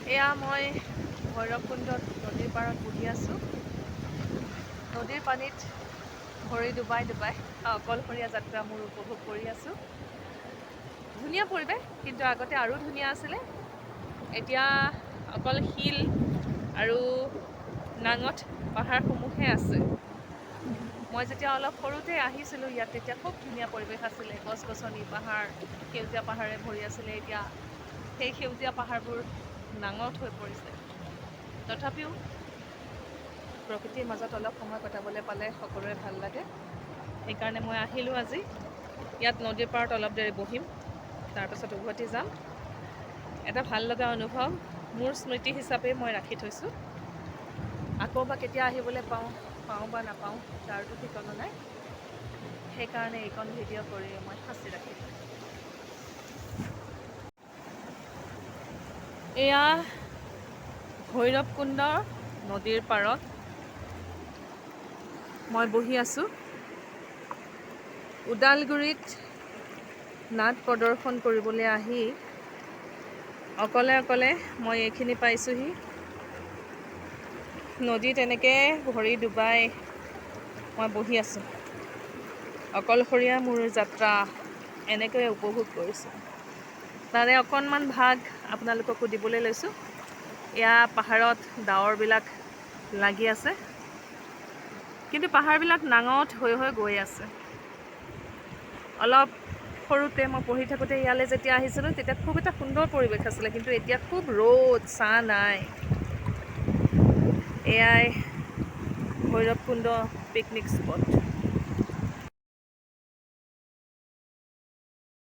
এয়া মই ভৈৰৱকুণ্ডত নদীৰ পাৰত বহি আছোঁ। নদীৰ পানীত ভৰি ডুবাই ডুবাই অকলশৰীয়া যাত্ৰা মোৰ উপভোগ কৰি আছোঁ। ধুনীয়া পৰিৱেশ, কিন্তু আগতে আৰু ধুনীয়া আছিলে। এতিয়া অকল শিল আৰু নাঙঠ পাহাৰসমূহে আছে। মই যেতিয়া অলপ সৰুতে আহিছিলোঁ ইয়াত, তেতিয়া খুব ধুনীয়া পৰিৱেশ আছিলে। গছ-গছনি, পাহাৰ, সেউজীয়া পাহাৰে ভৰি আছিলে। এতিয়া সেই সেউজীয়া পাহাৰবোৰ নাঙঠ হৈ পৰিছে। তথাপিও প্ৰকৃতিৰ মাজত অলপ সময় কটাবলৈ পালে সকলোৰে ভাল লাগে। সেইকাৰণে মই আহিলোঁ আজি। ইয়াত নদীৰ পাৰত অলপ দেৰি বহিম, তাৰপাছত উভতি যাম। এটা ভাল লগা অনুভৱ মোৰ স্মৃতি হিচাপে মই ৰাখি থৈছোঁ। আকৌ বা কেতিয়া আহিবলৈ পাওঁ বা নাপাওঁ তাৰতো ঠিকনা নাই। সেইকাৰণে এইকণ ভিডিঅ' কৰি মই সাঁচি ৰাখিলোঁ। এয়া ভৈৰৱকুণ্ড নদীৰ পাৰত মই বহি আছোঁ। ওদালগুৰিত নাট প্ৰদৰ্শন কৰিবলৈ আহি অকলে অকলে মই এইখিনি পাইছোঁহি। নদীত এনেকৈ ভৰি ডুবাই মই বহি আছোঁ। অকলশৰীয়া মোৰ যাত্ৰা এনেকৈ উপভোগ কৰিছোঁ। তাৰে অকণমান ভাগ আপোনালোককো দিবলৈ লৈছোঁ। এয়া পাহাৰত ডাৱৰবিলাক লাগি আছে, কিন্তু পাহাৰবিলাক নাঙঠ হৈ হৈ গৈ আছে। অলপ সৰুতে মই পঢ়ি থাকোঁতে ইয়ালৈ যেতিয়া আহিছিলোঁ, তেতিয়া খুব এটা সুন্দৰ পৰিৱেশ আছিলে, কিন্তু এতিয়া খুব ৰ'দ, ছাঁ নাই। এয়াই ভৈৰৱকুণ্ড পিকনিক স্পট।